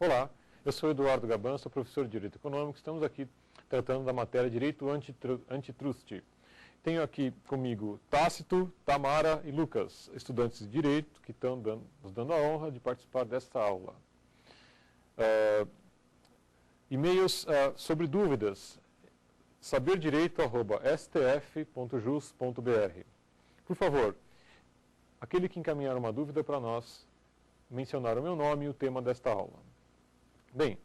Olá, eu sou Eduardo Gaban, sou professor de Direito Econômico. Estamos aqui tratando da matéria Direito Antitrust. Tenho aqui comigo Tácito, Tamara e Lucas, estudantes de Direito, que estão nos dando a honra de participar desta aula. E-mails sobre dúvidas, saberdireito@stf.jus.br. Por favor, aquele que encaminhar uma dúvida para nós, mencionar o meu nome e o tema desta aula. Bem,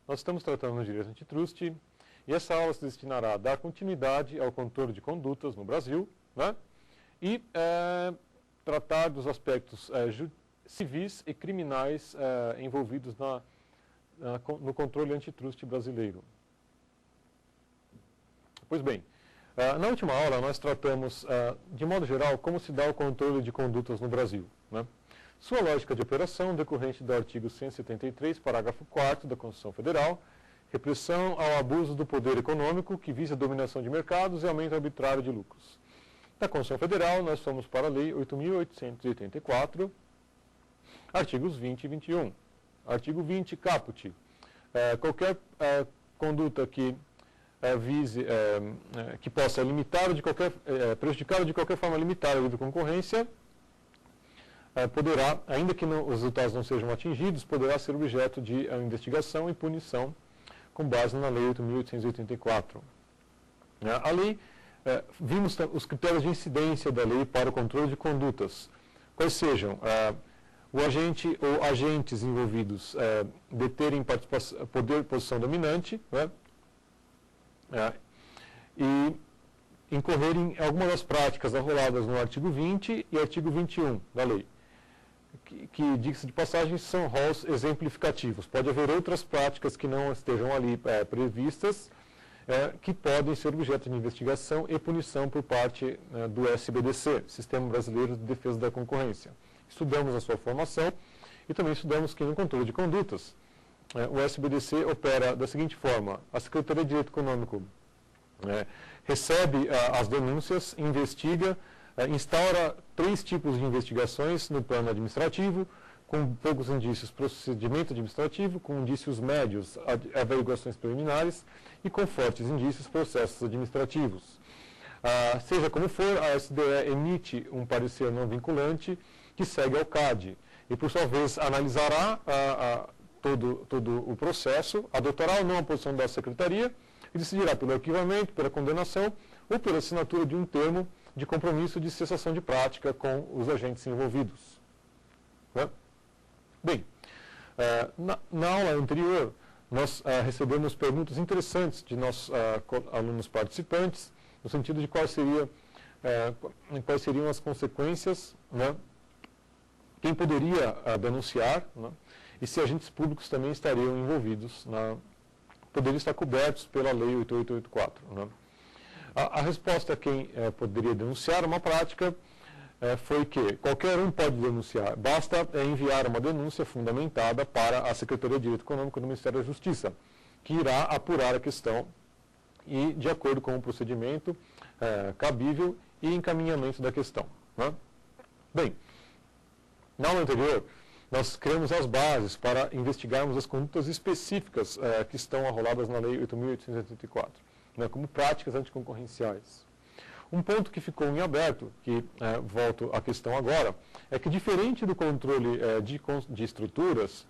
nós estamos tratando do direito antitrust e essa aula se destinará a dar continuidade ao controle de condutas no Brasil, né? E tratar dos aspectos civis e criminais envolvidos no controle antitrust brasileiro. Pois bem, na última aula nós tratamos, de modo geral, como se dá o controle de condutas no Brasil, né? Sua lógica de operação, decorrente do artigo 173, parágrafo 4º da Constituição Federal, repressão ao abuso do poder econômico que visa a dominação de mercados e aumento arbitrário de lucros. Na Constituição Federal, nós fomos para a Lei 8.884, artigos 20 e 21. Artigo 20, caput. Qualquer conduta que vise, que possa limitar ou prejudicar ou de qualquer forma limitar a livre concorrência, poderá, ainda que os resultados não sejam atingidos, poderá ser objeto de investigação e punição com base na Lei 8.884. A lei, vimos os critérios de incidência da lei para o controle de condutas, quais sejam o agente ou agentes envolvidos deterem posição dominante, né, e incorrerem em alguma das práticas arroladas no artigo 20 e artigo 21 da lei, que diga-se de passagem, são rolos exemplificativos. Pode haver outras práticas que não estejam ali previstas, que podem ser objeto de investigação e punição por parte do SBDC, Sistema Brasileiro de Defesa da Concorrência. Estudamos a sua formação e também estudamos que no controle de condutas, o SBDC opera da seguinte forma: a Secretaria de Direito Econômico recebe as denúncias, investiga, instaura 3 tipos de investigações no plano administrativo, com poucos indícios, procedimento administrativo, com indícios médios, averiguações preliminares, e com fortes indícios, processos administrativos. Seja como for, a SDE emite um parecer não vinculante que segue ao CAD, e por sua vez analisará todo o processo, adotará ou não a posição da Secretaria, e decidirá pelo arquivamento, pela condenação ou pela assinatura de um termo de compromisso de cessação de prática com os agentes envolvidos. Né? Bem, na aula anterior, nós recebemos perguntas interessantes de nossos alunos participantes, no sentido de quais seriam as consequências, né? Quem poderia denunciar, né? E se agentes públicos também estariam envolvidos, poderiam estar cobertos pela Lei 8884. Né? A resposta a quem poderia denunciar uma prática foi que qualquer um pode denunciar, basta enviar uma denúncia fundamentada para a Secretaria de Direito Econômico do Ministério da Justiça, que irá apurar a questão e, de acordo com o procedimento cabível e encaminhamento da questão. Né? Bem, na aula anterior, nós criamos as bases para investigarmos as condutas específicas que estão arroladas na Lei 8.884, né, como práticas anticoncorrenciais. Um ponto que ficou em aberto, que volto à questão agora, é que diferente do controle de estruturas,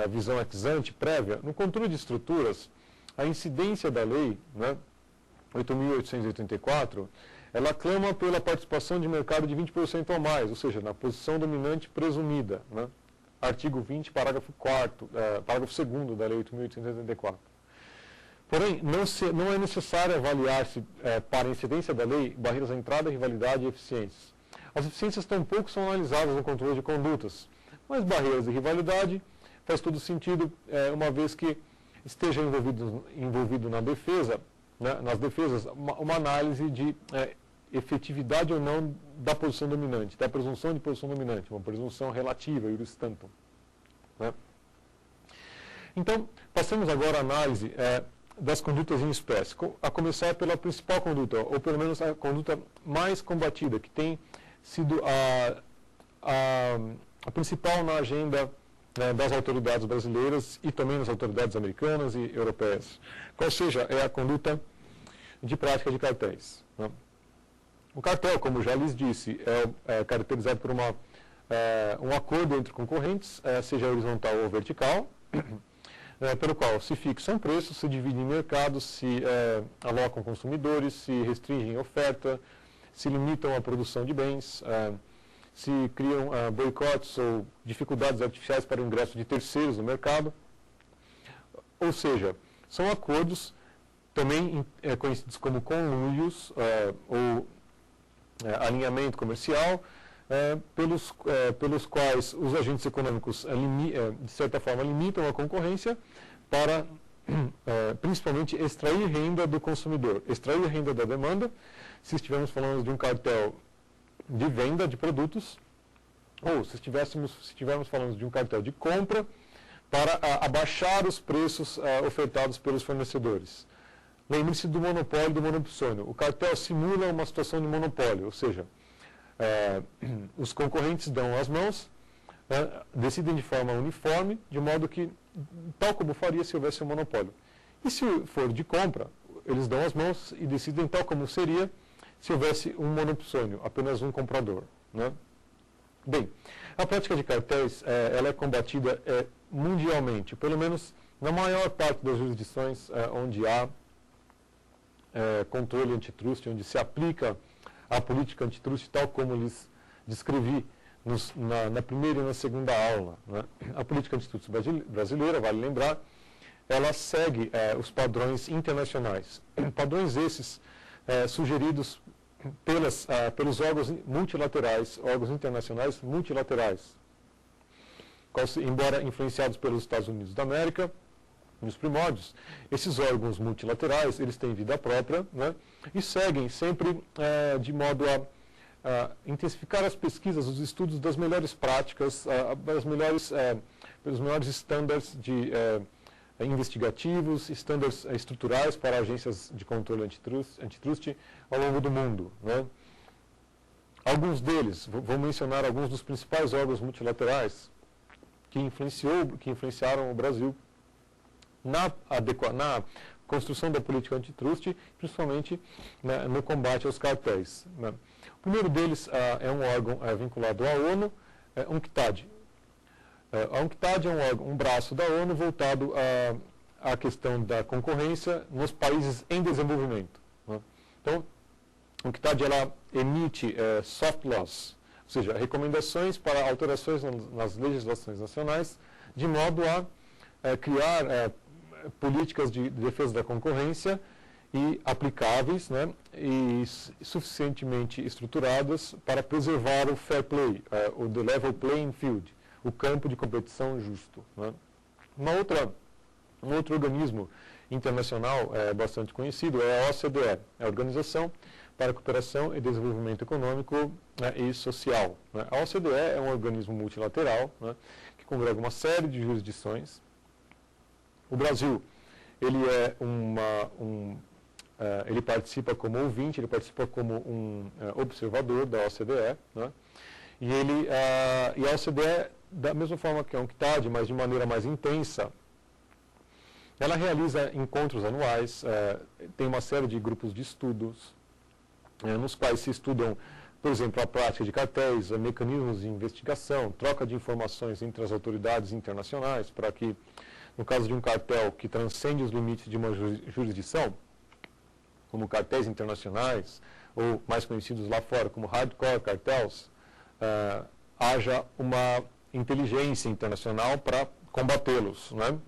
visão ex ante prévia, no controle de estruturas, a incidência da Lei, né, 8.884, ela clama pela participação de mercado de 20% ou mais, ou seja, na posição dominante presumida, né? Artigo 20, parágrafo 4º, parágrafo 2º da Lei 8.884. Porém, não é necessário avaliar-se, para a incidência da lei, barreiras à entrada, rivalidade e eficiências. As eficiências tampouco são analisadas no controle de condutas, mas barreiras de rivalidade faz todo sentido, uma vez que esteja envolvido na defesa, né, nas defesas, uma análise de efetividade ou não da posição dominante, da presunção de posição dominante, uma presunção relativa, iuris tantum. Né? Então, passamos agora à análise das condutas em espécie, a começar pela principal conduta, ou pelo menos a conduta mais combatida, que tem sido a principal na agenda das autoridades brasileiras e também das autoridades americanas e europeias. Qual seja, é a conduta de prática de cartéis. Né? O cartel, como já lhes disse, é caracterizado por um acordo entre concorrentes, seja horizontal ou vertical, pelo qual se fixam preços, se dividem mercados, se alocam consumidores, se restringem oferta, se limitam a produção de bens, se criam boicotes ou dificuldades artificiais para o ingresso de terceiros no mercado. Ou seja, são acordos também conhecidos como conluios ou alinhamento comercial, pelos quais os agentes econômicos, de certa forma, limitam a concorrência para, principalmente, extrair renda do consumidor, extrair renda da demanda, se estivermos falando de um cartel de venda de produtos, ou se estivermos falando de um cartel de compra, para abaixar os preços ofertados pelos fornecedores. Lembre-se do monopólio e do monopsônio. O cartel simula uma situação de monopólio, ou seja, os concorrentes dão as mãos, decidem de forma uniforme, de modo que, tal como faria se houvesse um monopólio. E se for de compra, eles dão as mãos e decidem tal como seria se houvesse um monopsônio, apenas um comprador. Né? Bem, a prática de cartéis ela é combatida mundialmente, pelo menos na maior parte das jurisdições onde há controle antitrust, onde se aplica a política antitrust tal como lhes descrevi na primeira e na segunda aula. Né? A política antitrust brasileira, vale lembrar, ela segue os padrões internacionais. Padrões esses sugeridos pelos órgãos multilaterais, órgãos internacionais multilaterais, embora influenciados pelos Estados Unidos da América, nos primórdios, esses órgãos multilaterais, eles têm vida própria, né, e seguem sempre de modo a intensificar as pesquisas, os estudos das melhores práticas, pelos melhores estándares investigativos, estándares estruturais para agências de controle antitrust ao longo do mundo. Né. Alguns deles, vou mencionar alguns dos principais órgãos multilaterais que influenciaram o Brasil na construção da política antitrust, principalmente no combate aos cartéis. Né. O primeiro deles é um órgão vinculado à ONU, UNCTAD. A UNCTAD é um braço da ONU voltado à questão da concorrência nos países em desenvolvimento. Né. Então, a UNCTAD ela emite soft laws, ou seja, recomendações para alterações nas legislações nacionais, de modo a criar políticas de defesa da concorrência e aplicáveis, né, e suficientemente estruturadas para preservar o fair play, o the level playing field, o campo de competição justo. Né. Um outro organismo internacional bastante conhecido é a OCDE, a Organização para a Cooperação e Desenvolvimento Econômico e Social. Né. A OCDE é um organismo multilateral, né, que congrega uma série de jurisdições. O Brasil, ele ele participa como ouvinte, ele participa como um observador da OCDE, né? E a OCDE, da mesma forma que a UNCTAD, mas de maneira mais intensa, ela realiza encontros anuais, tem uma série de grupos de estudos, nos quais se estudam, por exemplo, a prática de cartéis, mecanismos de investigação, troca de informações entre as autoridades internacionais, para que, no caso de um cartel que transcende os limites de uma jurisdição, como cartéis internacionais, ou mais conhecidos lá fora como hardcore cartels, haja uma inteligência internacional para combatê-los. Né?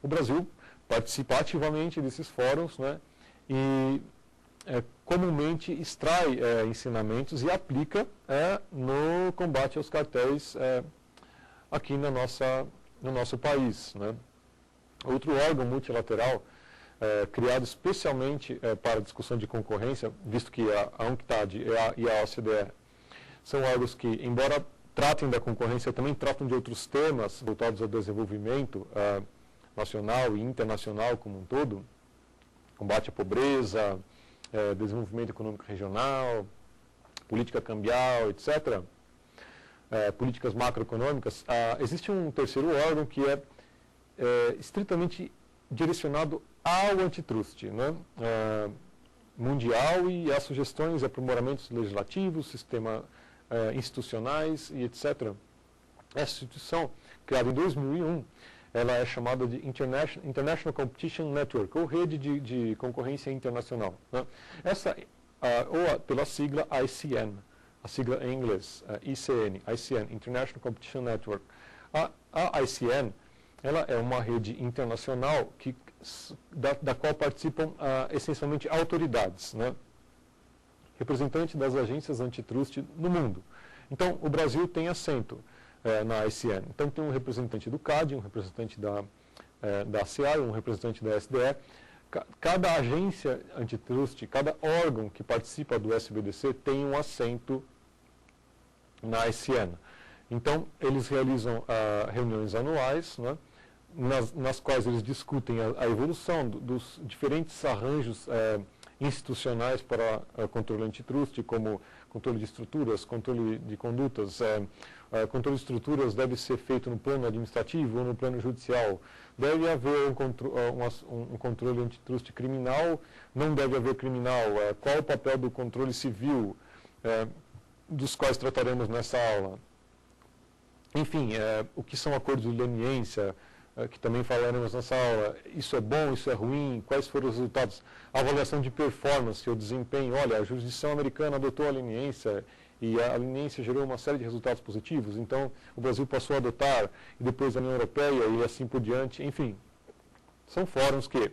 O Brasil participa ativamente desses fóruns, né? E comumente extrai ensinamentos e aplica no combate aos cartéis aqui no nosso país. Né? Outro órgão multilateral, criado especialmente para a discussão de concorrência, visto que a UNCTAD e a OCDE são órgãos que, embora tratem da concorrência, também tratam de outros temas voltados ao desenvolvimento nacional e internacional como um todo, combate à pobreza, desenvolvimento econômico regional, política cambial, etc. políticas macroeconômicas, existe um terceiro órgão que é estritamente direcionado ao antitrust, né? Mundial, e às sugestões e aprimoramentos legislativos, sistema institucionais e etc. Essa instituição, criada em 2001, ela é chamada de International Competition Network, ou Rede de Concorrência Internacional, né? Essa, ou pela sigla ICN, a sigla em inglês, ICN, International Competition Network. A ICN, ela é uma rede internacional da qual participam essencialmente autoridades, né? Representantes das agências antitrust no mundo. Então, o Brasil tem assento na ICN. Então, tem um representante do CAD, um representante da ACA, um representante da SDE. Cada agência antitrust, cada órgão que participa do SBDC tem um assento na ICN. Então, eles realizam reuniões anuais, né, nas quais eles discutem a evolução dos diferentes arranjos institucionais para controle antitrust, como controle de estruturas, controle de condutas. Controle de estruturas deve ser feito no plano administrativo ou no plano judicial. Deve haver um controle antitrust criminal, não deve haver criminal. Qual o papel do controle civil, dos quais trataremos nessa aula. Enfim, o que são acordos de leniência, que também falaremos nessa aula. Isso é bom, isso é ruim, quais foram os resultados? A avaliação de performance, o desempenho. Olha, a jurisdição americana adotou a leniência e a leniência gerou uma série de resultados positivos, então o Brasil passou a adotar, e depois a União Europeia e assim por diante. Enfim, são fóruns que,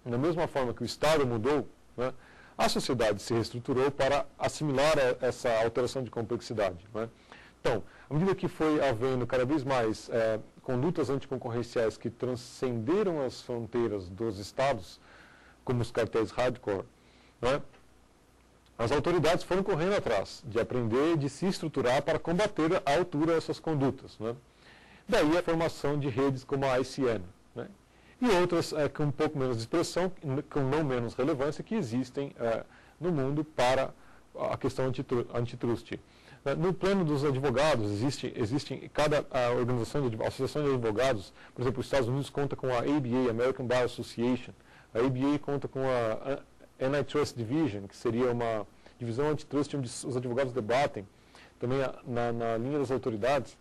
da mesma forma que o Estado mudou, né, a sociedade se reestruturou para assimilar essa alteração de complexidade, né? Então, à medida que foi havendo cada vez mais condutas anticoncorrenciais que transcenderam as fronteiras dos estados, como os cartéis hardcore, né, as autoridades foram correndo atrás de aprender, de se estruturar para combater à altura essas condutas, né? Daí a formação de redes como a ICN, né, e outras com um pouco menos de expressão, com não menos relevância, que existem no mundo para a questão antitrust. No plano dos advogados, existe cada associação de advogados, por exemplo, os Estados Unidos conta com a ABA, American Bar Association. A ABA conta com a Antitrust Division, que seria uma divisão antitrust onde os advogados debatem, também na linha das autoridades,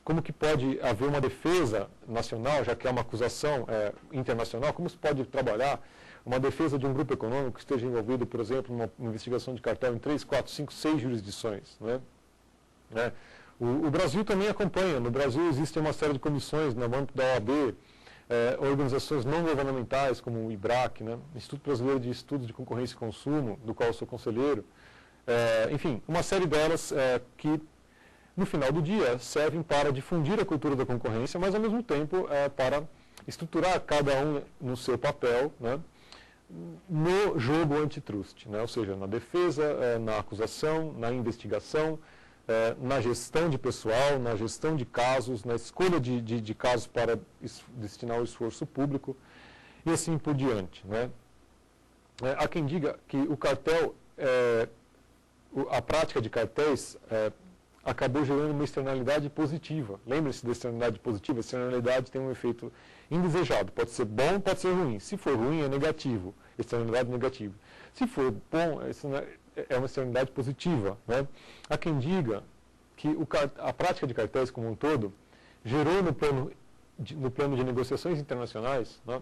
como que pode haver uma defesa nacional, já que é uma acusação internacional, como se pode trabalhar uma defesa de um grupo econômico que esteja envolvido, por exemplo, numa investigação de cartel em 3, 4, 5, 6 jurisdições, né? O Brasil também acompanha. No Brasil existe uma série de comissões no âmbito da OAB, organizações não governamentais, como o IBRAC, né? Instituto Brasileiro de Estudos de Concorrência e Consumo, do qual eu sou conselheiro. Enfim, uma série delas que, no final do dia, servem para difundir a cultura da concorrência, mas, ao mesmo tempo, para estruturar cada um no seu papel, né, no jogo antitrust, né? Ou seja, na defesa, na acusação, na investigação, na gestão de pessoal, na gestão de casos, na escolha de casos para destinar o esforço público e assim por diante, né? Há quem diga que o cartel, a prática de cartéis acabou gerando uma externalidade positiva. Lembre-se da externalidade positiva. A externalidade tem um efeito indesejado. Pode ser bom, pode ser ruim. Se for ruim, é negativo. Externalidade negativa. Se for bom, é uma externalidade positiva, né? Há quem diga que a prática de cartéis como um todo gerou no plano de negociações internacionais, né,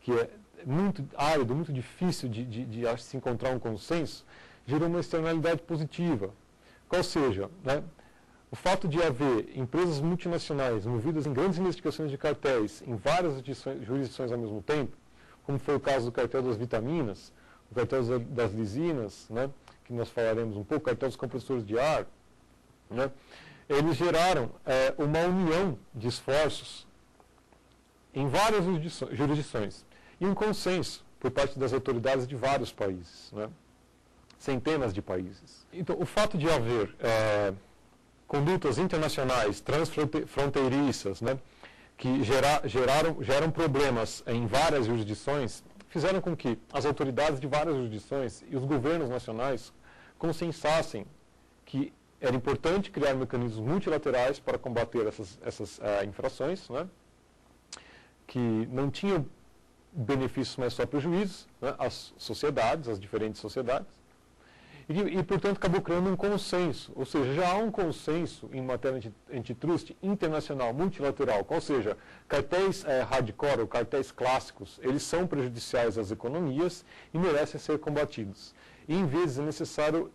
que é muito árido, muito difícil de se encontrar um consenso, gerou uma externalidade positiva. Qual seja, né, o fato de haver empresas multinacionais envolvidas em grandes investigações de cartéis em várias jurisdições ao mesmo tempo, como foi o caso do cartel das vitaminas, o cartel das lisinas, né, que nós falaremos um pouco, o cartel dos compressores de ar, né, eles geraram uma união de esforços em várias jurisdições e um consenso por parte das autoridades de vários países, né, centenas de países. Então, o fato de haver condutas internacionais, transfronteiriças, né, que geram problemas em várias jurisdições, fizeram com que as autoridades de várias jurisdições e os governos nacionais consensassem que era importante criar mecanismos multilaterais para combater essas infrações, né, que não tinham benefícios, mas só prejuízos, né, às sociedades, às diferentes sociedades. E, portanto, acabou criando um consenso, ou seja, já há um consenso em matéria antitrust internacional, multilateral, ou seja, cartéis hardcore ou cartéis clássicos, eles são prejudiciais às economias e merecem ser combatidos. E, em vezes, é necessário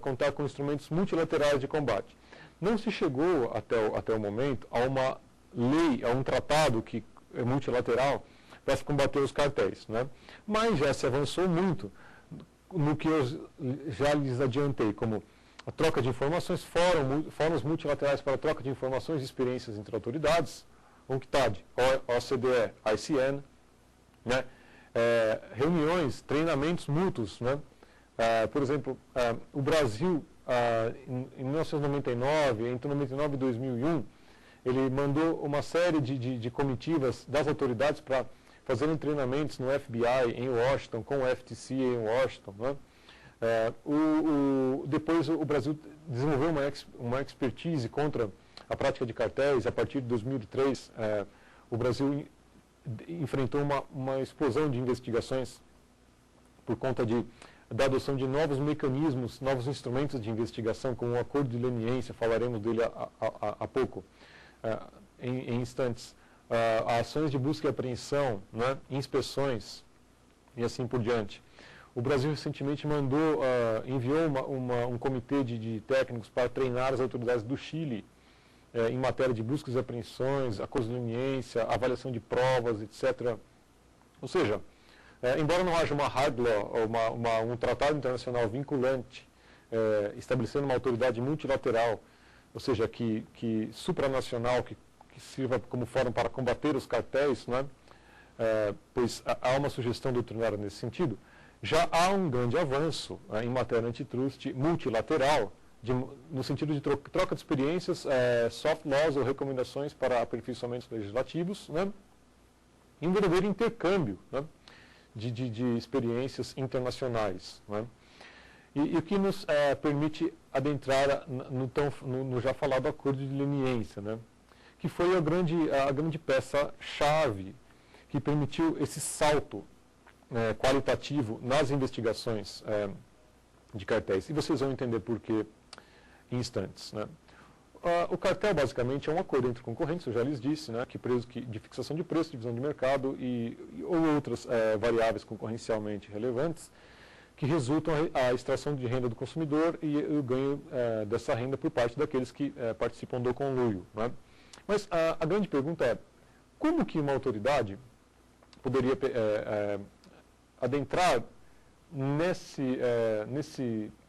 contar com instrumentos multilaterais de combate. Não se chegou, até o momento, a uma lei, a um tratado que é multilateral para se combater os cartéis, né? Mas já se avançou muito no que eu já lhes adiantei, como a troca de informações, fóruns multilaterais para a troca de informações e experiências entre autoridades, UNCTAD, OCDE, ICN, né? Reuniões, treinamentos mútuos, né? Por exemplo, o Brasil, em 1999, entre 1999 e 2001, ele mandou uma série de comitivas das autoridades para fazerem treinamentos no FBI em Washington, com o FTC em Washington, né? Depois o Brasil desenvolveu uma expertise contra a prática de cartéis. A partir de 2003, o Brasil enfrentou uma explosão de investigações por conta da adoção de novos mecanismos, novos instrumentos de investigação, como o acordo de leniência, falaremos dele há pouco, em instantes. Ações de busca e apreensão, né, inspeções e assim por diante. O Brasil recentemente enviou um comitê de técnicos para treinar as autoridades do Chile em matéria de buscas e apreensões, acordos de leniência, avaliação de provas, etc. Ou seja, embora não haja uma hard law, ou um tratado internacional vinculante, estabelecendo uma autoridade multilateral, ou seja, que supranacional, que sirva como fórum para combater os cartéis, né? Pois há uma sugestão doutrinária nesse sentido, já há um grande avanço em matéria antitrust multilateral, no sentido de troca de experiências, soft laws ou recomendações para aperfeiçoamentos legislativos, né? E um verdadeiro intercâmbio, né, de experiências internacionais, né? E o que nos permite adentrar no já falado acordo de leniência, né, que foi a grande peça-chave que permitiu esse salto qualitativo nas investigações de cartéis. E vocês vão entender por quê em instantes, né? O cartel, basicamente, é um acordo entre concorrentes, eu já lhes disse, né, de fixação de preço, divisão de mercado ou outras variáveis concorrencialmente relevantes que resultam a extração de renda do consumidor e o ganho dessa renda por parte daqueles que participam do conluio, né? Mas a grande pergunta é, como que uma autoridade poderia adentrar nesse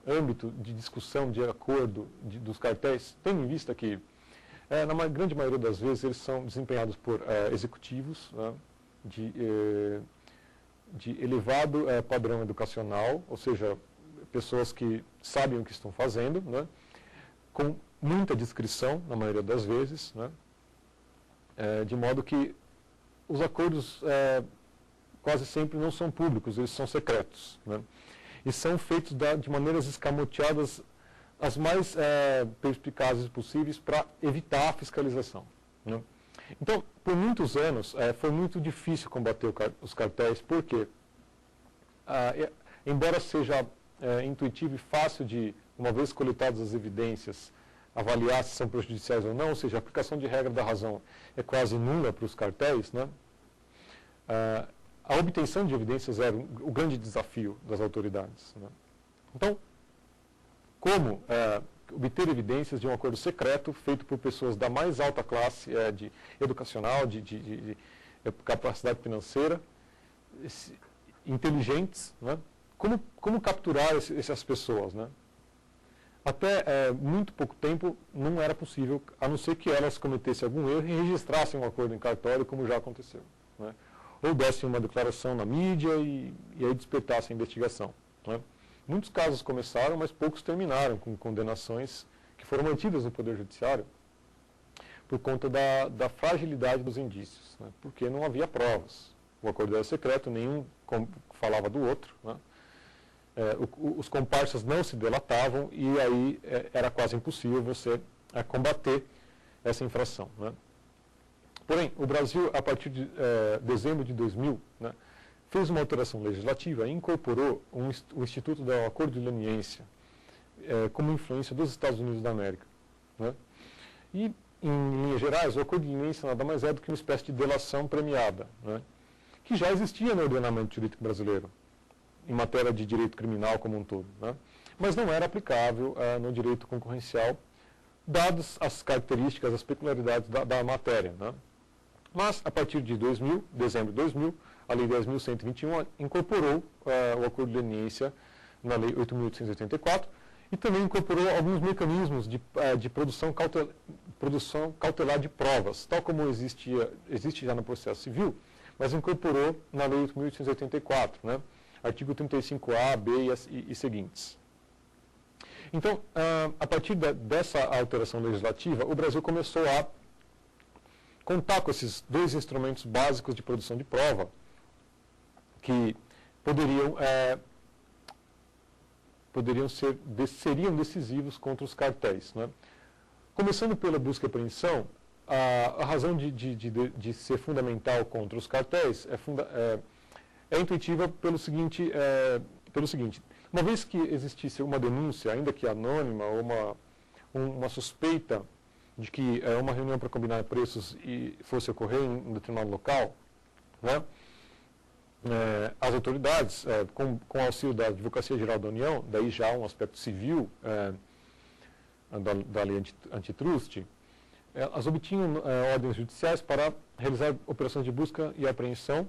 âmbito de discussão, de acordo dos cartéis, tendo em vista que, na grande maioria das vezes, eles são desempenhados por executivos, né, de elevado padrão educacional, ou seja, pessoas que sabem o que estão fazendo, né, com muita discrição, na maioria das vezes, né, de modo que os acordos quase sempre não são públicos, eles são secretos, né, e são feitos de maneiras escamoteadas as mais perspicazes possíveis para evitar a fiscalização, né. Então, por muitos anos, foi muito difícil combater os cartéis, porque, embora seja intuitivo e fácil de, uma vez coletadas as evidências, avaliar se são prejudiciais ou não, ou seja, a aplicação de regra da razão é quase nula para os cartéis, né? A obtenção de evidências era o grande desafio das autoridades, né? Então, como obter evidências de um acordo secreto feito por pessoas da mais alta classe educacional, de capacidade financeira, inteligentes, né? Como capturar essas pessoas, né? Até muito pouco tempo não era possível, a não ser que elas cometessem algum erro e registrassem um acordo em cartório, como já aconteceu, né? Ou dessem uma declaração na mídia e aí despertassem a investigação, né? Muitos casos começaram, mas poucos terminaram com condenações que foram mantidas no Poder Judiciário por conta da fragilidade dos indícios, né? Porque não havia provas. O acordo era secreto, nenhum falava do outro, né? os comparsas não se delatavam e aí era quase impossível você combater essa infração, né? Porém, o Brasil, a partir de dezembro de 2000, né, fez uma alteração legislativa e incorporou o Instituto do Acordo de Leniência como influência dos Estados Unidos da América, né? E, em linhas gerais, o Acordo de Leniência nada mais é do que uma espécie de delação premiada, né, que já existia no ordenamento jurídico brasileiro, em matéria de direito criminal como um todo, né, mas não era aplicável no direito concorrencial, dadas as características, as peculiaridades da matéria, né. Mas, a partir de 2000, dezembro de 2000, a Lei 10.121 incorporou o Acordo de Leniência na Lei 8.884 e também incorporou alguns mecanismos de produção cautelar de provas, tal como existe já no processo civil, mas incorporou na Lei 8.884, né, artigo 35A, B e seguintes. Então, a partir dessa alteração legislativa, o Brasil começou a contar com esses dois instrumentos básicos de produção de prova que seriam decisivos contra os cartéis, né? Começando pela busca e apreensão, a razão de ser fundamental contra os cartéis é intuitiva pelo seguinte, uma vez que existisse uma denúncia, ainda que anônima, ou uma suspeita de que uma reunião para combinar preços fosse ocorrer em um determinado local, né, as autoridades, com auxílio da Advocacia Geral da União, daí já um aspecto civil da lei antitrust, elas obtinham ordens judiciais para realizar operações de busca e apreensão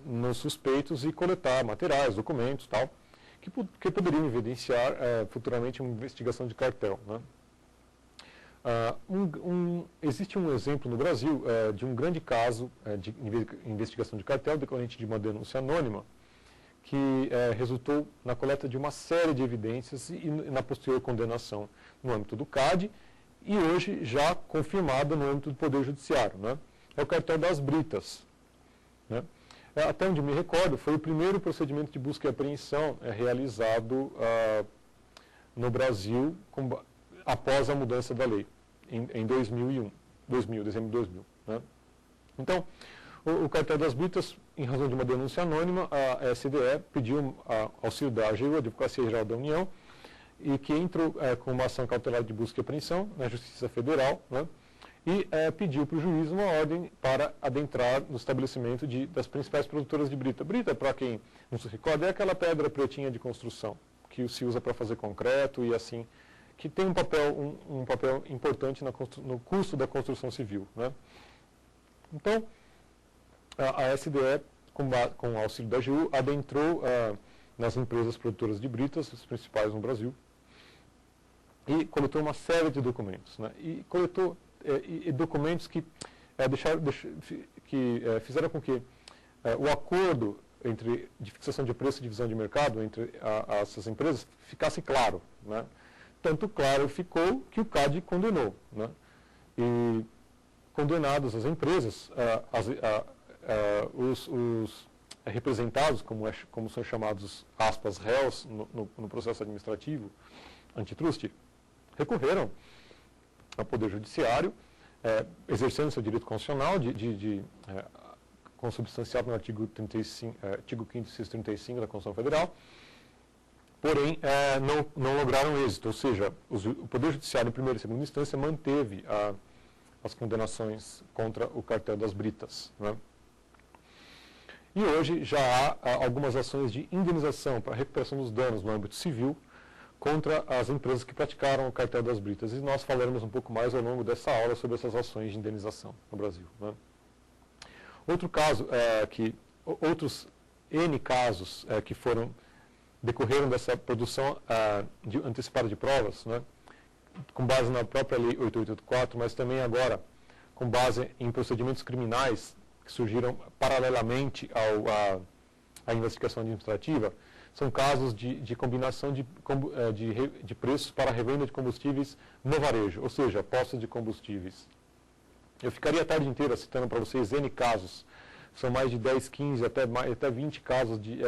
nos suspeitos e coletar materiais, documentos, tal, que poderiam evidenciar futuramente uma investigação de cartel, né. Existe um exemplo no Brasil de um grande caso de investigação de cartel decorrente de uma denúncia anônima que resultou na coleta de uma série de evidências e na posterior condenação no âmbito do CAD e hoje já confirmada no âmbito do Poder Judiciário, né? É o cartel das Britas, né? Até onde me recordo, foi o primeiro procedimento de busca e apreensão realizado no Brasil após a mudança da lei, em 2001, dezembro de 2000. Né? Então, o cartel das Britas, em razão de uma denúncia anônima, a SDE pediu auxílio da AGU, Advocacia Geral da União, e que entrou com uma ação cautelar de busca e apreensão na Justiça Federal, né? E pediu para o juiz uma ordem para adentrar no estabelecimento das principais produtoras de brita. Brita, para quem não se recorda, é aquela pedra pretinha de construção, que se usa para fazer concreto e assim, que tem um papel importante no custo da construção civil, né? Então, a SDE, com o auxílio da AGU, adentrou nas empresas produtoras de britas, as principais no Brasil, e coletou uma série de documentos, né? E coletou documentos que fizeram com que o acordo de fixação de preço e divisão de mercado entre essas empresas ficasse claro, né? Tanto claro ficou que o CAD condenou, né? E condenadas as empresas, os representados, como são chamados, aspas, réus no processo administrativo antitrust, recorreram ao Poder Judiciário, exercendo seu direito constitucional consubstanciado no artigo 5º, inciso 35 da Constituição Federal, porém não lograram êxito, ou seja, o Poder Judiciário, em primeira e segunda instância, manteve as condenações contra o cartel das britas, né? E hoje já há algumas ações de indenização para recuperação dos danos no âmbito civil contra as empresas que praticaram o cartel das britas. E nós falaremos um pouco mais ao longo dessa aula sobre essas ações de indenização no Brasil, né? Outro caso, outros N casos que decorreram dessa produção antecipada de provas, né, com base na própria Lei 8.884, mas também agora com base em procedimentos criminais que surgiram paralelamente à investigação administrativa, são casos de combinação de preços para revenda de combustíveis no varejo, ou seja, postos de combustíveis. Eu ficaria a tarde inteira citando para vocês N casos, são mais de 10, 15, até 20 casos de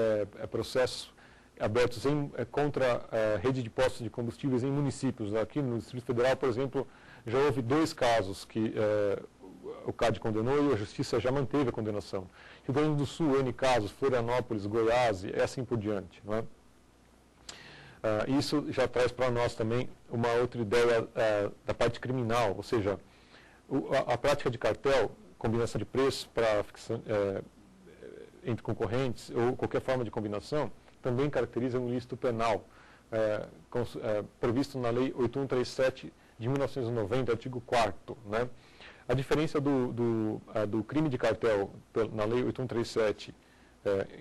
processos abertos contra a rede de postos de combustíveis em municípios. Aqui no Distrito Federal, por exemplo, já houve 2 casos que o CAD condenou e a Justiça já manteve a condenação. Rio Grande do Sul, N casos, Florianópolis, Goiás e assim por diante. Não é? Isso já traz para nós também uma outra ideia da parte criminal, ou seja, a prática de cartel, combinação de preços para fixação, entre concorrentes ou qualquer forma de combinação, também caracteriza um ilícito penal previsto na Lei 8137 de 1990, artigo 4º, né? A diferença do crime de cartel na Lei 8137,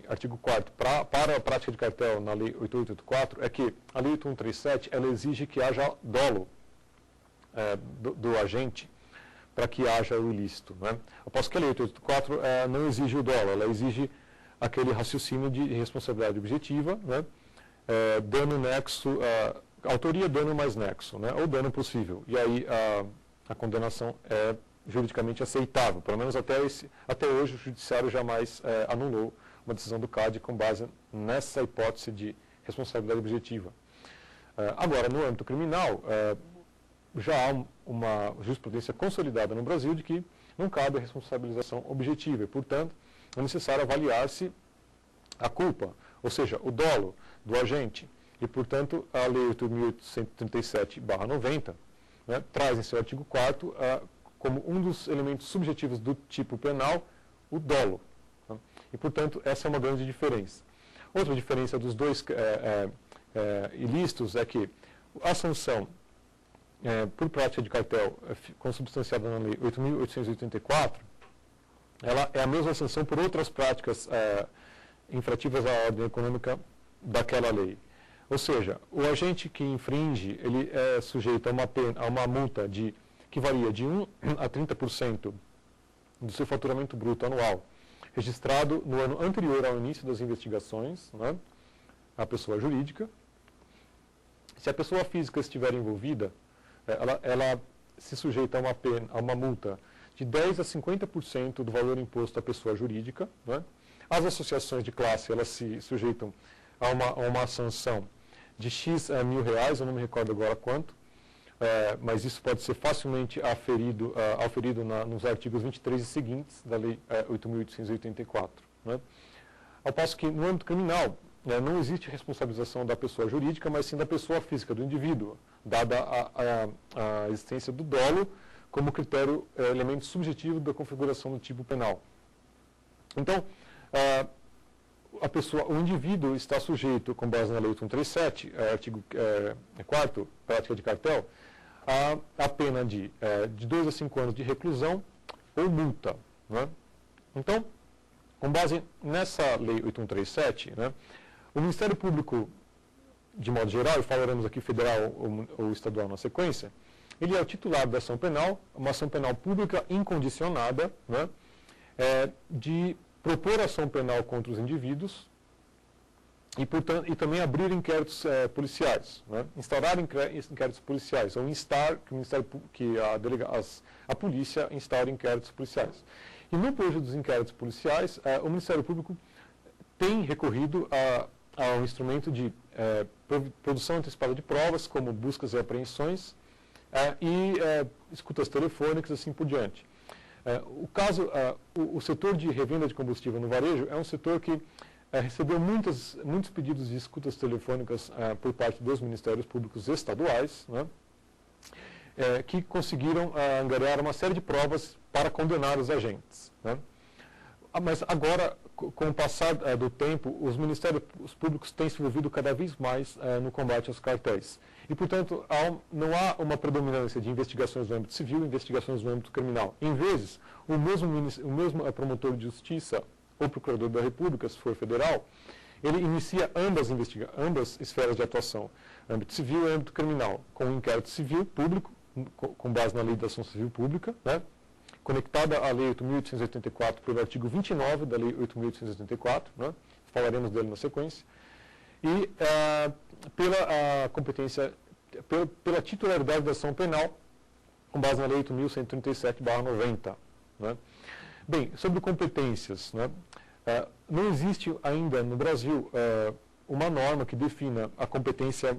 artigo 4º, para a prática de cartel na Lei 8884, é que a Lei 8137 ela exige que haja dolo do agente para que haja o ilícito. Né? Aposto que a Lei 8884 não exige o dolo, ela exige aquele raciocínio de responsabilidade objetiva, né? Dano nexo, autoria, dano mais nexo, né? Ou dano possível. E aí a condenação é juridicamente aceitável. Pelo menos até hoje o Judiciário jamais anulou uma decisão do CAD com base nessa hipótese de responsabilidade objetiva. Agora, no âmbito criminal, já há uma jurisprudência consolidada no Brasil de que não cabe a responsabilização objetiva e, portanto, é necessário avaliar-se a culpa, ou seja, o dolo do agente. E, portanto, a Lei 8.837/90 né, traz em seu artigo 4º como um dos elementos subjetivos do tipo penal o dolo. Né? E, portanto, essa é uma grande diferença. Outra diferença dos dois ilícitos é que a sanção por prática de cartel consubstanciada na Lei 8.884, ela é a mesma sanção por outras práticas infrativas à ordem econômica daquela lei. Ou seja, o agente que infringe, ele é sujeito a uma multa que varia de 1% a 30% do seu faturamento bruto anual, registrado no ano anterior ao início das investigações, né, a pessoa jurídica. Se a pessoa física estiver envolvida, ela se sujeita a uma multa de 10% a 50% do valor imposto à pessoa jurídica. Né? As associações de classe, elas se sujeitam a uma sanção de X mil reais, eu não me recordo agora quanto, mas isso pode ser facilmente auferido nos artigos 23 e seguintes da Lei 8.884. Né? Ao passo que, no âmbito criminal, não existe responsabilização da pessoa jurídica, mas sim da pessoa física, do indivíduo, dada a existência do dolo como critério, elemento subjetivo da configuração do tipo penal. Então, o indivíduo está sujeito, com base na Lei 8137, artigo 4º, prática de cartel, a pena de 2 a 5 anos de reclusão ou multa. Né? Então, com base nessa Lei 8137, né, o Ministério Público, de modo geral, e falaremos aqui federal ou estadual na sequência, ele é o titular da ação penal, uma ação penal pública incondicionada, né, de propor ação penal contra os indivíduos e, portanto, e também abrir inquéritos policiais, né, instaurar inquéritos policiais, ou instar que a polícia instaure inquéritos policiais. E no bojo dos inquéritos policiais, o Ministério Público tem recorrido ao instrumento de produção antecipada de provas, como buscas e apreensões, e escutas telefônicas, assim por diante. O setor de revenda de combustível no varejo é um setor que recebeu muitos pedidos de escutas telefônicas por parte dos Ministérios Públicos estaduais, né, que conseguiram angariar uma série de provas para condenar os agentes. Né. Mas agora, com o passar do tempo, os Ministérios Públicos têm se envolvido cada vez mais no combate aos cartéis. E, portanto, não há uma predominância de investigações no âmbito civil e investigações no âmbito criminal. Em vezes, o mesmo promotor de justiça ou procurador da República, se for federal, ele inicia ambas esferas de atuação, âmbito civil e âmbito criminal, com um inquérito civil público, com base na Lei da Ação Civil Pública, né, conectada à Lei 8.884 pelo artigo 29 da Lei 8.884, né, falaremos dele na sequência, e pela competência, pela titularidade da ação penal, com base na Lei 8.137/90. Né. Bem, sobre competências, né, não existe ainda no Brasil uma norma que defina a competência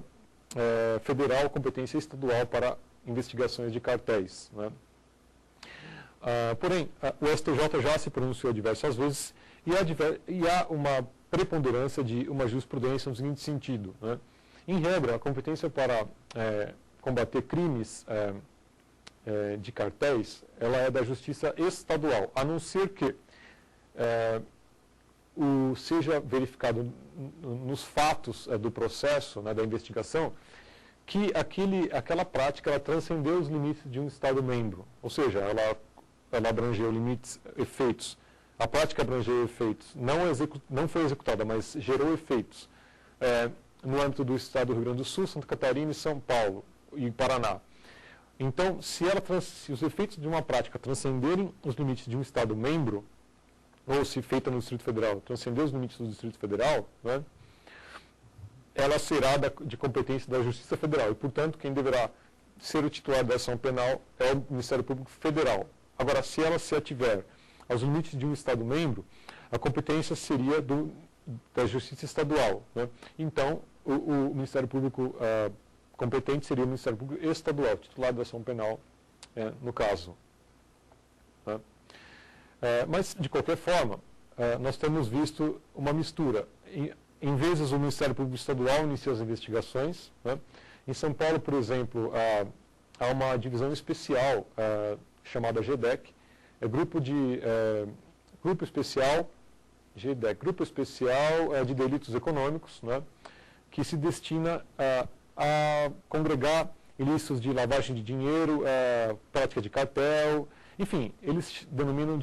federal, competência estadual para investigações de cartéis, né? Porém, o STJ já se pronunciou diversas vezes e há uma preponderância de uma jurisprudência no seguinte sentido, né? Em regra, a competência para combater crimes de cartéis, ela é da justiça estadual, a não ser que seja verificado nos fatos do processo, né, da investigação, que aquela prática ela transcendeu os limites de um Estado-membro, ou seja, ela abrangeu limites, efeitos. A prática abrangeu efeitos, não foi executada, mas gerou efeitos no âmbito do Estado do Rio Grande do Sul, Santa Catarina e São Paulo e Paraná. Então, se os efeitos de uma prática transcenderem os limites de um Estado-membro, ou se feita no Distrito Federal, transcender os limites do Distrito Federal, né, ela será de competência da Justiça Federal e, portanto, quem deverá ser o titular da ação penal é o Ministério Público Federal. Agora, se ela se ativer aos limites de um Estado-membro, a competência seria da Justiça Estadual, né? Então, o Ministério Público competente seria o Ministério Público Estadual, titular da ação penal, no caso, né? Mas, de qualquer forma, nós temos visto uma mistura. Em vezes, o Ministério Público Estadual inicia as investigações, né? Em São Paulo, por exemplo, há uma divisão especial chamada GDEC, Grupo Especial de Delitos Econômicos, né? Que se destina a congregar ilícitos de lavagem de dinheiro, prática de cartel, enfim, eles denominam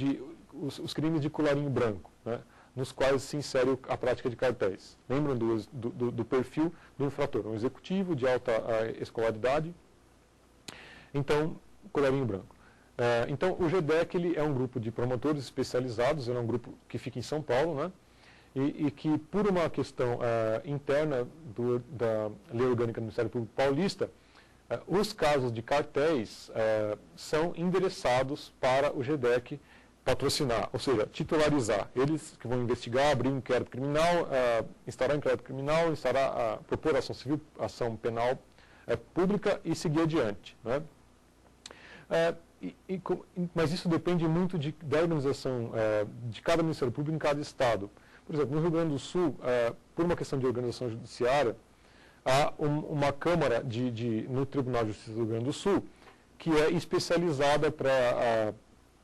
os crimes de colarinho branco, né, nos quais se insere a prática de cartéis. Lembram do perfil do infrator, um executivo de alta escolaridade, então, colarinho branco. Então, o GDEC ele é um grupo de promotores especializados, ele é um grupo que fica em São Paulo, né, e que, por uma questão interna da Lei Orgânica do Ministério Público Paulista, os casos de cartéis são endereçados para o GDEC patrocinar, ou seja, titularizar. Eles que vão investigar, abrir um inquérito criminal, instaurar um inquérito criminal, propor ação civil, ação penal pública e seguir adiante, né? Mas isso depende muito da organização de cada Ministério Público em cada Estado. Por exemplo, no Rio Grande do Sul, por uma questão de organização judiciária, há uma Câmara no Tribunal de Justiça do Rio Grande do Sul que é especializada para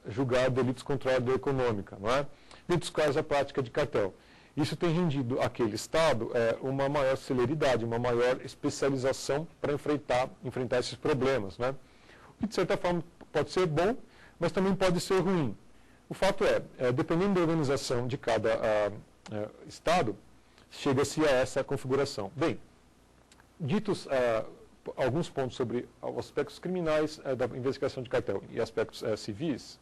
julgar delitos contra a ordem econômica, não é? Dentre os quais a prática de cartel. Isso tem rendido àquele Estado uma maior celeridade, uma maior especialização para enfrentar esses problemas, né? O que, de certa forma, pode ser bom, mas também pode ser ruim. O fato dependendo da organização de cada Estado, chega-se a essa configuração. Bem, ditos alguns pontos sobre aspectos criminais da investigação de cartel e aspectos civis,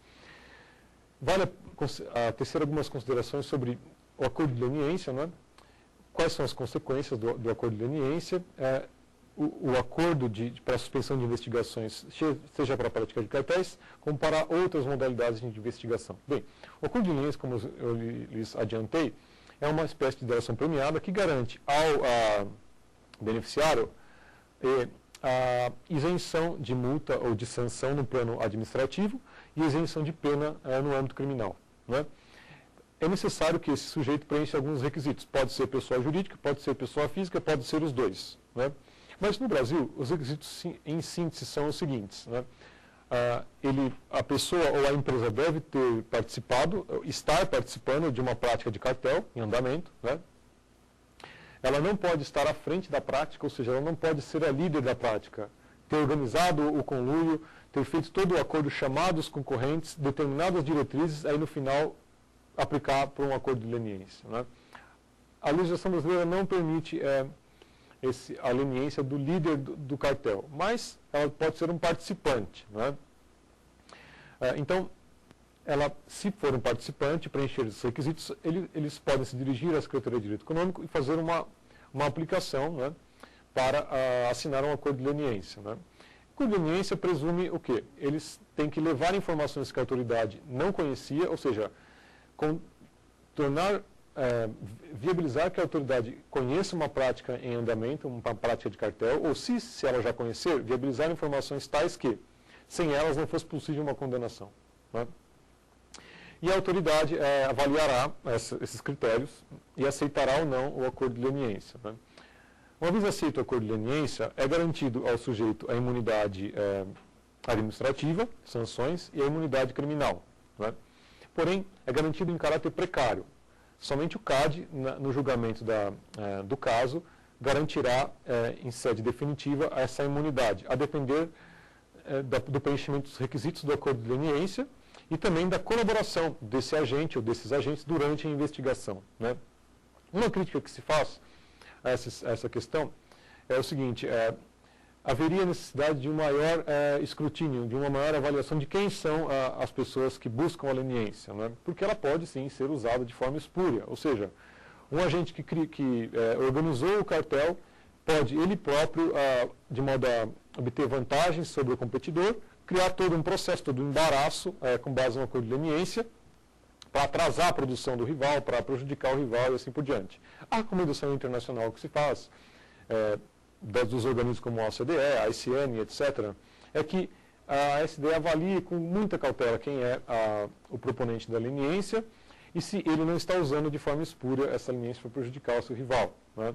vale a tecer algumas considerações sobre o acordo de leniência, né? Quais são as consequências do acordo de leniência, o acordo para a suspensão de investigações, seja para a prática de cartéis, como para outras modalidades de investigação. Bem, o acordo de leniência, como eu lhes adiantei, é uma espécie de delação premiada que garante ao beneficiário a isenção de multa ou de sanção no plano administrativo e isenção de pena no âmbito criminal, né? É necessário que esse sujeito preencha alguns requisitos. Pode ser pessoa jurídica, pode ser pessoa física, pode ser os dois, né? Mas no Brasil, os requisitos em síntese são os seguintes, né? A pessoa ou a empresa deve ter estar participando de uma prática de cartel em andamento, né? Ela não pode estar à frente da prática, ou seja, ela não pode ser a líder da prática, ter organizado o conluio, ter feito todo o acordo, chamado os concorrentes, determinado as diretrizes, aí no final aplicar por um acordo de leniência, né? A legislação brasileira não permite a leniência do líder do cartel, mas ela pode ser um participante, né? Então, se for um participante, preencher esses requisitos, eles podem se dirigir à Secretaria de Direito Econômico e fazer uma aplicação, né, para assinar um acordo de leniência, né? O acordo de leniência presume o quê? Eles têm que levar informações que a autoridade não conhecia, ou seja, tornar viabilizar que a autoridade conheça uma prática em andamento, uma prática de cartel, ou se ela já conhecer, viabilizar informações tais que, sem elas, não fosse possível uma condenação. Né? E a autoridade avaliará esses critérios e aceitará ou não o acordo de leniência. Né? Uma vez aceito o acordo de leniência, é garantido ao sujeito a imunidade administrativa, sanções, e a imunidade criminal. Né? Porém, é garantido em caráter precário. Somente o CAD, no julgamento do caso, garantirá em sede definitiva essa imunidade, a depender do preenchimento dos requisitos do acordo de leniência e também da colaboração desse agente ou desses agentes durante a investigação. Né? Uma crítica que se faz a essa questão é o seguinte: haveria necessidade de um maior escrutínio, de uma maior avaliação de quem são as pessoas que buscam a leniência, né? Porque ela pode, sim, ser usada de forma espúria. Ou seja, um agente que organizou o cartel pode, ele próprio, de modo a obter vantagens sobre o competidor, criar todo um processo, todo um embaraço, com base no acordo de leniência, para atrasar a produção do rival, para prejudicar o rival e assim por diante. A recomendação internacional que se faz dos organismos como a OCDE, a ICN, etc., é que a SDE avalie com muita cautela quem é o proponente da leniência e se ele não está usando de forma espúria essa leniência para prejudicar o seu rival. Né?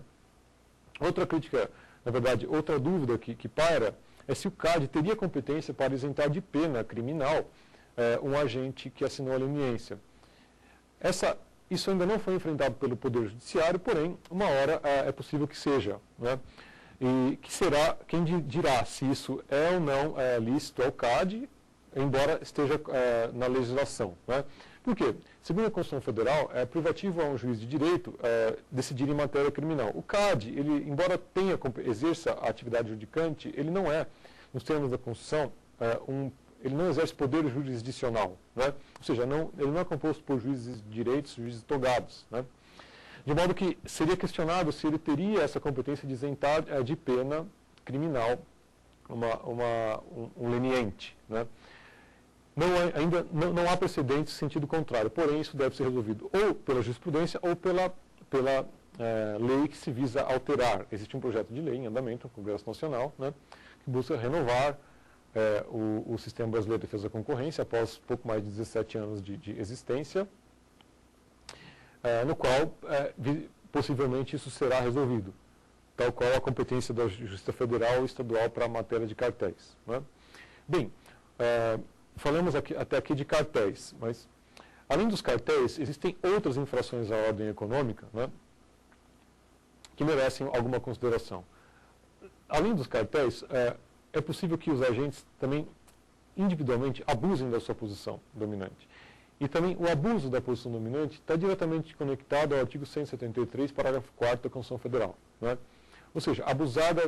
Outra crítica, na verdade, outra dúvida que paira é se o CAD teria competência para isentar de pena criminal um agente que assinou a leniência. Isso ainda não foi enfrentado pelo Poder Judiciário, porém, uma hora é possível que seja. Né? E que será quem dirá se isso é ou não lícito ao CAD, embora esteja na legislação. Né? Por quê? Segundo a Constituição Federal, é privativo a um juiz de direito decidir em matéria criminal. O CAD, ele, embora exerça a atividade judicante, ele não é, nos termos da Constituição, ele não exerce poder jurisdicional. Né? Ou seja, ele não é composto por juízes de direitos, juízes togados. Né? De modo que seria questionado se ele teria essa competência de isentar de pena criminal um leniente. Né? Ainda não há precedentes em sentido contrário, porém isso deve ser resolvido ou pela jurisprudência ou pela lei que se visa alterar. Existe um projeto de lei em andamento no Congresso Nacional, né, que busca renovar o Sistema Brasileiro de Defesa da Concorrência após pouco mais de 17 anos de existência, no qual possivelmente isso será resolvido, tal qual a competência da Justiça Federal ou Estadual para a matéria de cartéis. Né? Bem, falamos até aqui de cartéis, mas além dos cartéis, existem outras infrações à ordem econômica, né, que merecem alguma consideração. Além dos cartéis, é possível que os agentes também individualmente abusem da sua posição dominante. E também o abuso da posição dominante está diretamente conectado ao artigo 173, parágrafo 4º da Constituição Federal. Né? Ou seja, abusar da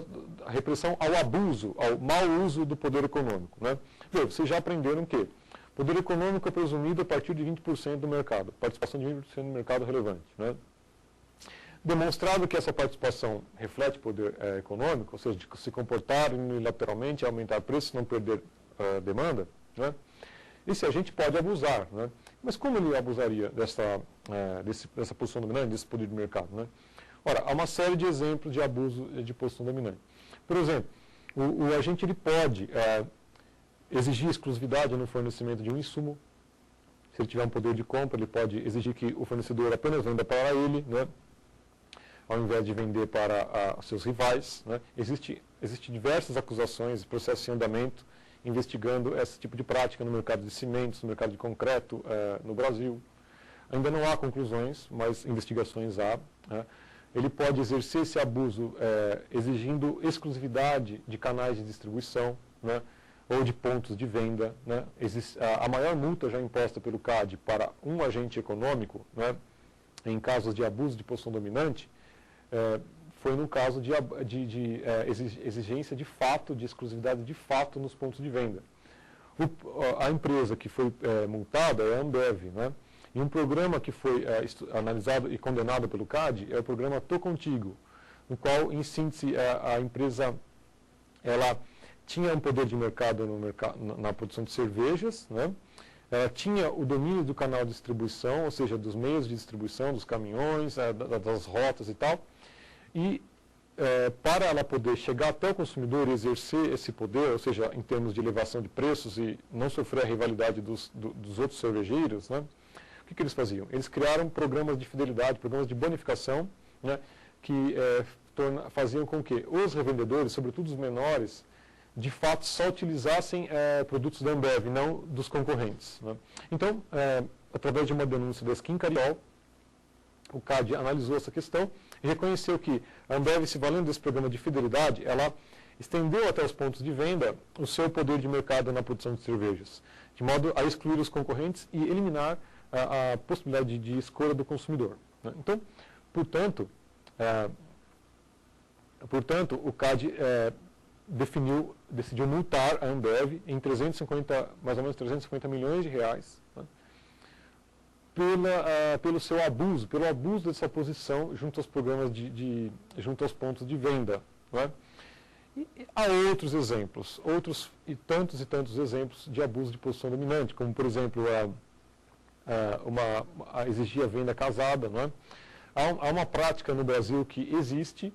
repressão ao abuso, ao mau uso do poder econômico. Né? Vocês já aprenderam que poder econômico é presumido a partir de 20% do mercado, participação de 20% do mercado relevante. Né? Demonstrado que essa participação reflete poder econômico, ou seja, de se comportar unilateralmente, aumentar preços, não perder demanda, né? Esse agente pode abusar. Né? Mas como ele abusaria dessa posição dominante, desse poder de mercado? Né? Ora, há uma série de exemplos de abuso de posição dominante. Por exemplo, o agente ele pode exigir exclusividade no fornecimento de um insumo. Se ele tiver um poder de compra, ele pode exigir que o fornecedor apenas venda para ele, né, ao invés de vender para seus rivais. Né? Existem diversas acusações, processos em andamento, investigando esse tipo de prática no mercado de cimentos, no mercado de concreto no Brasil. Ainda não há conclusões, mas investigações há. Né? Ele pode exercer esse abuso exigindo exclusividade de canais de distribuição, né, ou de pontos de venda. Né? A maior multa já imposta pelo CAD para um agente econômico, né, em casos de abuso de posição dominante, foi no caso de exigência de fato, de exclusividade de fato nos pontos de venda. A empresa que foi multada é a Ambev, né? E um programa que foi analisado e condenado pelo CAD é o programa Tô Contigo, no qual, em síntese, a empresa ela tinha um poder de mercado na produção de cervejas, né? ela tinha o domínio do canal de distribuição, ou seja, dos meios de distribuição, dos caminhões, das rotas e tal, e para ela poder chegar até o consumidor e exercer esse poder, ou seja, em termos de elevação de preços e não sofrer a rivalidade dos outros cervejeiros, né, o que eles faziam? Eles criaram programas de fidelidade, programas de bonificação, né, que faziam com que os revendedores, sobretudo os menores, de fato só utilizassem produtos da Ambev, não dos concorrentes, né. Então, através de uma denúncia da Skin Cariol, o CAD analisou essa questão e reconheceu que a Ambev, se valendo desse programa de fidelidade, ela estendeu até os pontos de venda o seu poder de mercado na produção de cervejas, de modo a excluir os concorrentes e eliminar a possibilidade de escolha do consumidor, né. Então, portanto, o CAD decidiu multar a Ambev em mais ou menos 350 milhões de reais, né, pelo seu abuso, pelo abuso dessa posição junto aos programas junto aos pontos de venda, né? E há outros exemplos, e tantos exemplos de abuso de posição dominante, como por exemplo exigir a venda casada, né? Há uma prática no Brasil que existe,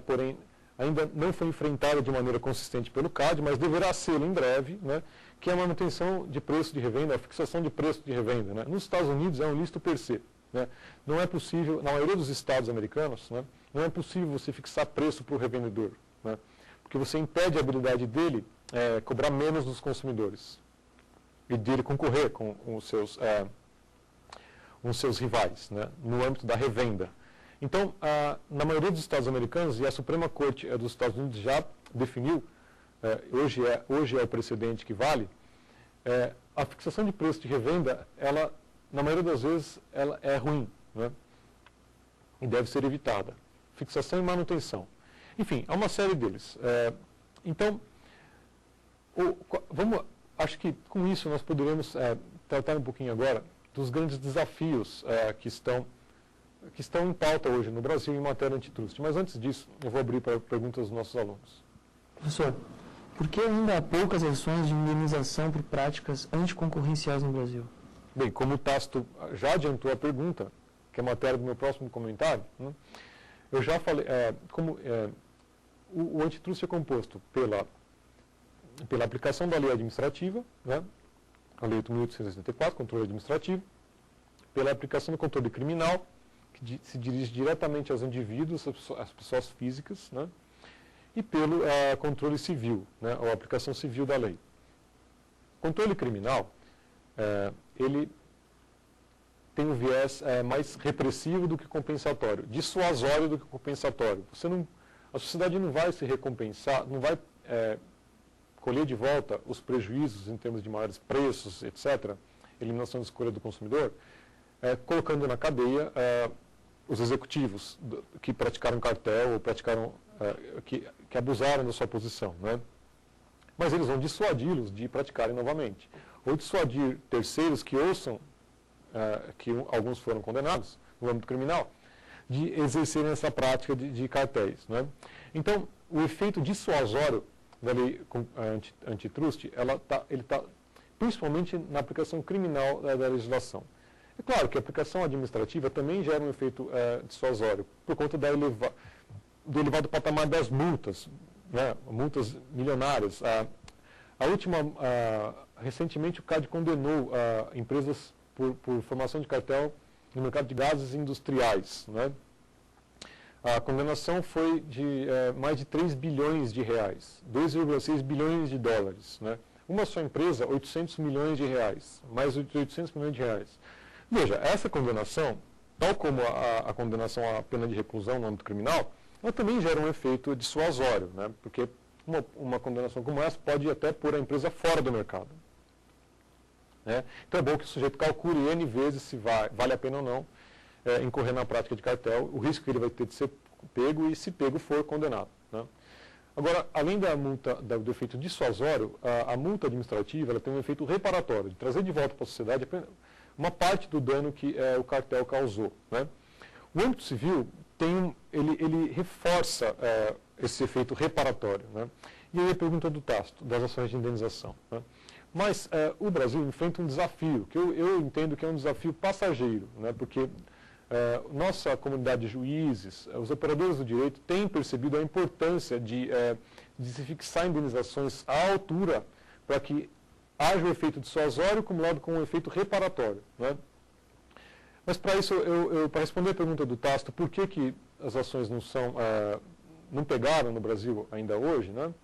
porém ainda não foi enfrentada de maneira consistente pelo CAD, mas deverá ser em breve, né, que é a manutenção de preço de revenda, a fixação de preço de revenda, né. Nos Estados Unidos é um listo per se, né. Não é possível, na maioria dos estados americanos, né, não é possível você fixar preço para o revendedor, né, porque você impede a habilidade dele cobrar menos dos consumidores e dele concorrer com os seus rivais, né, no âmbito da revenda. Então, na maioria dos estados americanos, e a Suprema Corte dos Estados Unidos já definiu, hoje é o precedente que vale, a fixação de preço de revenda, ela, na maioria das vezes, ela é ruim, né, e deve ser evitada. Fixação e manutenção. Enfim, há uma série deles. Então, acho que com isso nós poderemos tratar um pouquinho agora dos grandes desafios que estão em pauta hoje no Brasil em matéria antitruste. Mas antes disso, eu vou abrir para perguntas dos nossos alunos. Professor, por que ainda há poucas ações de indenização por práticas anticoncorrenciais no Brasil? Bem, como o Tácito já adiantou a pergunta, que é matéria do meu próximo comentário, né, eu já falei, o antitruste é composto pela aplicação da lei administrativa, né, a Lei 8.864, controle administrativo, pela aplicação do controle criminal, que se dirige diretamente aos indivíduos, às pessoas físicas, né, e pelo controle civil, né, ou aplicação civil da lei. Controle criminal, ele tem um viés mais repressivo do que compensatório, dissuasório do que compensatório. A sociedade não vai se recompensar, não vai colher de volta os prejuízos em termos de maiores preços, etc., eliminação da escolha do consumidor, colocando na cadeia os executivos que praticaram cartel ou que abusaram da sua posição, né? Mas eles vão dissuadi-los de praticarem novamente, ou dissuadir terceiros que ouçam que alguns foram condenados no âmbito criminal, de exercerem essa prática de cartéis, né? Então, o efeito dissuasório da lei antitruste, ele está principalmente na aplicação criminal da legislação. É claro que a aplicação administrativa também gera um efeito dissuasório, por conta do elevado patamar das multas, né, multas milionárias. Recentemente o CAD condenou empresas por formação de cartel no mercado de gases industriais, né. A condenação foi de mais de 3 bilhões de reais, 2,6 bilhões de dólares, né. Uma só empresa, 800 milhões de reais, mais de 800 milhões de reais. Veja, essa condenação, tal como a condenação à pena de reclusão no âmbito criminal, ela também gera um efeito dissuasório, né, porque uma condenação como essa pode até pôr a empresa fora do mercado, né. Então é bom que o sujeito calcule N vezes se vale a pena ou não incorrer na prática de cartel, o risco que ele vai ter de ser pego e, se pego, for condenado, né. Agora, além da multa, do efeito dissuasório, a multa administrativa ela tem um efeito reparatório, de trazer de volta para a sociedade uma parte do dano que o cartel causou, né. O âmbito civil ele reforça esse efeito reparatório, né. E aí a pergunta do Tácito, das ações de indenização, né. Mas o Brasil enfrenta um desafio, que eu entendo que é um desafio passageiro, né? Porque nossa comunidade de juízes, os operadores do direito têm percebido a importância de se fixar indenizações à altura para que haja o efeito dissuasório acumulado com um efeito reparatório, né? Mas para isso, para responder a pergunta do Tácito, por que as ações não pegaram no Brasil ainda hoje, né?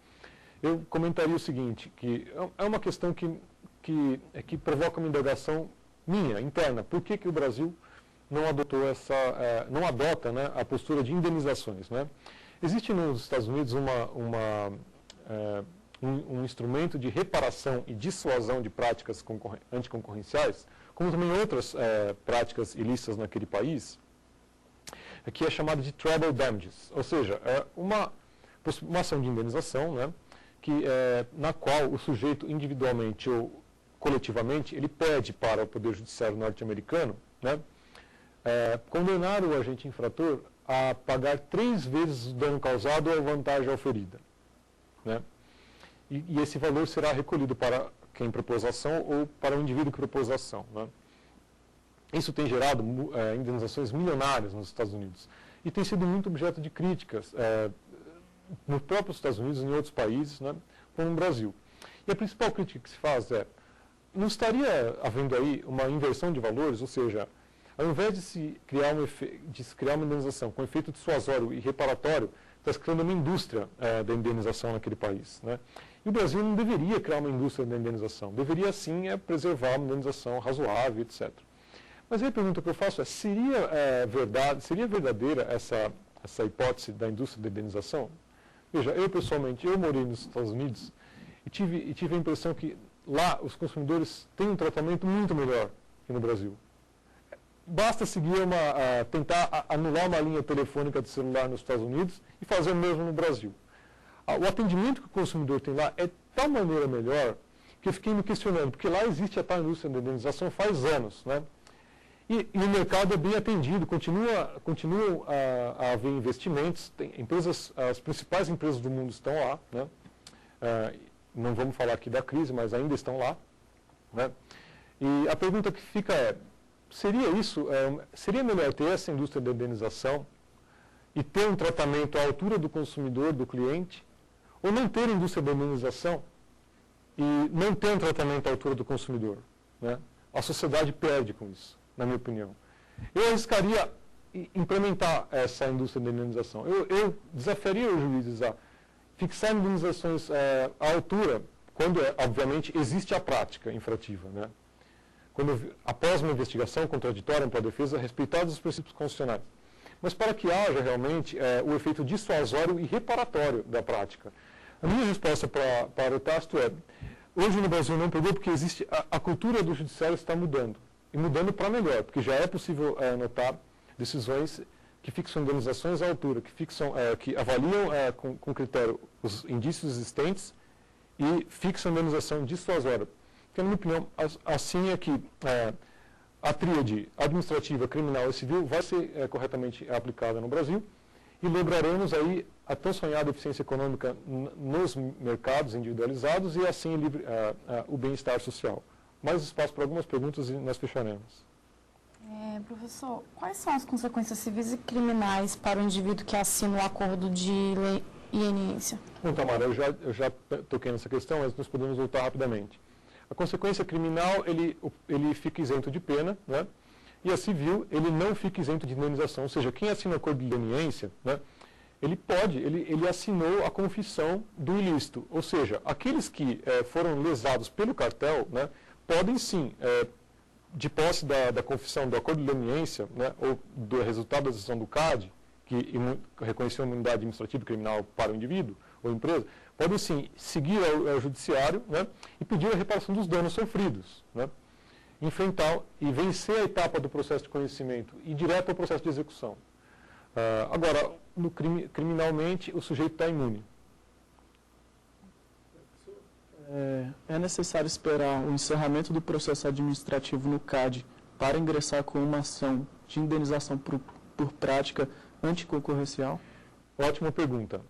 Eu comentaria o seguinte, que é uma questão que provoca uma indagação minha, interna. Por que o Brasil não adotou não adota, né, a postura de indenizações, né? Existe nos Estados Unidos um instrumento de reparação e dissuasão de práticas anticoncorrenciais, como também outras práticas ilícitas naquele país, que é chamado de treble damages, ou seja, é uma ação de indenização, né, na qual o sujeito individualmente ou coletivamente ele pede para o Poder Judiciário norte-americano, né, condenar o agente infrator a pagar 3 vezes o dano causado ou a vantagem oferida, né? E esse valor será recolhido para quem propôs a ação ou para o indivíduo que propôs a ação, né? Isso tem gerado indenizações milionárias nos Estados Unidos e tem sido muito objeto de críticas nos próprios Estados Unidos e em outros países, né, como no Brasil. E a principal crítica que se faz não estaria havendo aí uma inversão de valores, ou seja, ao invés de se criar uma indenização com efeito dissuasório e reparatório, está se criando uma indústria da indenização naquele país, né? E o Brasil não deveria criar uma indústria da indenização, deveria sim preservar uma indenização razoável, etc. Mas aí a pergunta que eu faço seria verdadeira essa hipótese da indústria da indenização? Veja, eu pessoalmente, eu morei nos Estados Unidos e tive a impressão que lá os consumidores têm um tratamento muito melhor que no Brasil. Basta tentar anular uma linha telefônica de celular nos Estados Unidos e fazer o mesmo no Brasil. O atendimento que o consumidor tem lá é de tal maneira melhor que eu fiquei me questionando, porque lá existe a tal indústria da indenização faz anos, né? E o mercado é bem atendido, continuam a haver investimentos, as principais empresas do mundo estão lá, né? Não vamos falar aqui da crise, mas ainda estão lá, né? E a pergunta que fica seria melhor ter essa indústria da indenização e ter um tratamento à altura do consumidor, do cliente, ou não ter indústria da indenização e não ter um tratamento à altura do consumidor, né? A sociedade perde com isso, na minha opinião. Eu arriscaria implementar essa indústria da indenização. Eu desafiaria os juízes a fixar indenizações à altura, quando, obviamente, existe a prática infrativa, né? Após uma investigação contraditória para a defesa, respeitados os princípios constitucionais. Mas para que haja realmente o efeito dissuasório e reparatório da prática. A minha resposta para o Tácito hoje no Brasil não pegou porque existe a cultura do judiciário está mudando. E mudando para melhor, porque já é possível notar decisões que fixam indenizações à altura, que avaliam com critério os indícios existentes e fixam indenização dissuasória. Porque, na minha opinião, assim é que a tríade administrativa, criminal e civil vai ser corretamente aplicada no Brasil e lograremos aí a tão sonhada eficiência econômica nos mercados individualizados e assim o bem-estar social. Mais espaço para algumas perguntas e nós fecharemos. Professor, quais são as consequências civis e criminais para o indivíduo que assina o acordo de leniência? Bom, Tamara, eu já toquei nessa questão, mas nós podemos voltar rapidamente. A consequência criminal, ele fica isento de pena, né? E a civil, ele não fica isento de indenização. Ou seja, quem assina o acordo de leniência, né, ele assinou a confissão do ilícito. Ou seja, aqueles que foram lesados pelo cartel, né, podem sim, de posse da confissão do acordo de leniência, né, ou do resultado da decisão do CAD, que reconheceu a imunidade administrativa e criminal para o indivíduo ou empresa, podem sim seguir ao judiciário, né, e pedir a reparação dos danos sofridos, né, enfrentar e vencer a etapa do processo de conhecimento e direto ao processo de execução. Agora, criminalmente, o sujeito está imune. É necessário esperar o encerramento do processo administrativo no CAD para ingressar com uma ação de indenização por prática anticoncorrencial? Ótima pergunta.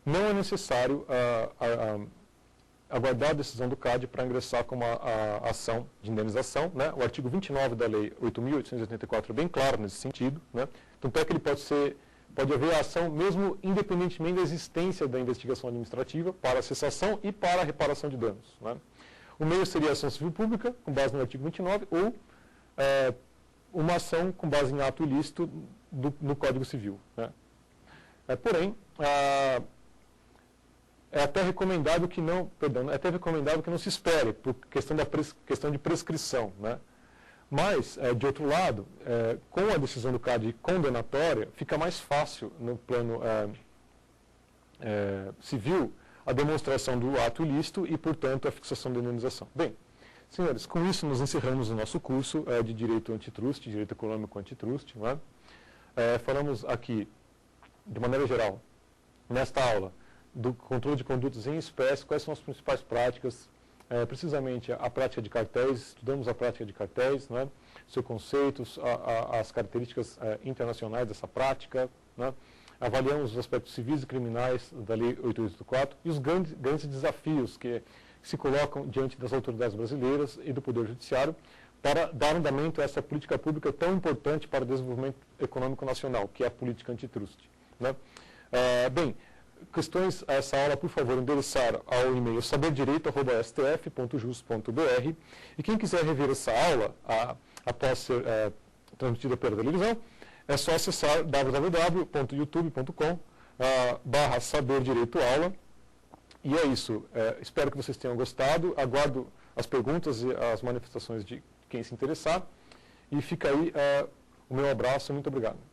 Não é necessário aguardar a decisão do CAD para ingressar com uma ação de indenização, né? O artigo 29 da Lei 8.884 é bem claro nesse sentido, né? Tanto é que ele pode haver ação mesmo independentemente da existência da investigação administrativa para a cessação e para a reparação de danos, né? O meio seria a ação civil pública, com base no artigo 29, ou uma ação com base em ato ilícito no Código Civil, né? Porém, é até recomendável que não se espere, por questão de prescrição, né? Mas, de outro lado, com a decisão do CAD condenatória, fica mais fácil no plano civil a demonstração do ato ilícito e, portanto, a fixação da indenização. Bem, senhores, com isso nós encerramos o nosso curso de Direito Antitrust, Direito Econômico Antitrust, não é? Falamos aqui, de maneira geral, nesta aula, do controle de condutas em espécie, quais são as principais práticas, precisamente a prática de cartéis, estudamos a prática de cartéis, né, seus conceitos, as características internacionais dessa prática, né, avaliamos os aspectos civis e criminais da Lei 8.884 e os grandes desafios que se colocam diante das autoridades brasileiras e do Poder Judiciário para dar andamento a essa política pública tão importante para o desenvolvimento econômico nacional, que é a política antitrust, né. Bem, questões a essa aula, por favor, endereçar ao e-mail saberdireito@stf.jus.br e quem quiser rever essa aula após ser transmitida pela televisão, é só acessar www.youtube.com/saberdireitoaula. E é isso. Espero que vocês tenham gostado. Aguardo as perguntas e as manifestações de quem se interessar. E fica aí o meu abraço. Muito obrigado.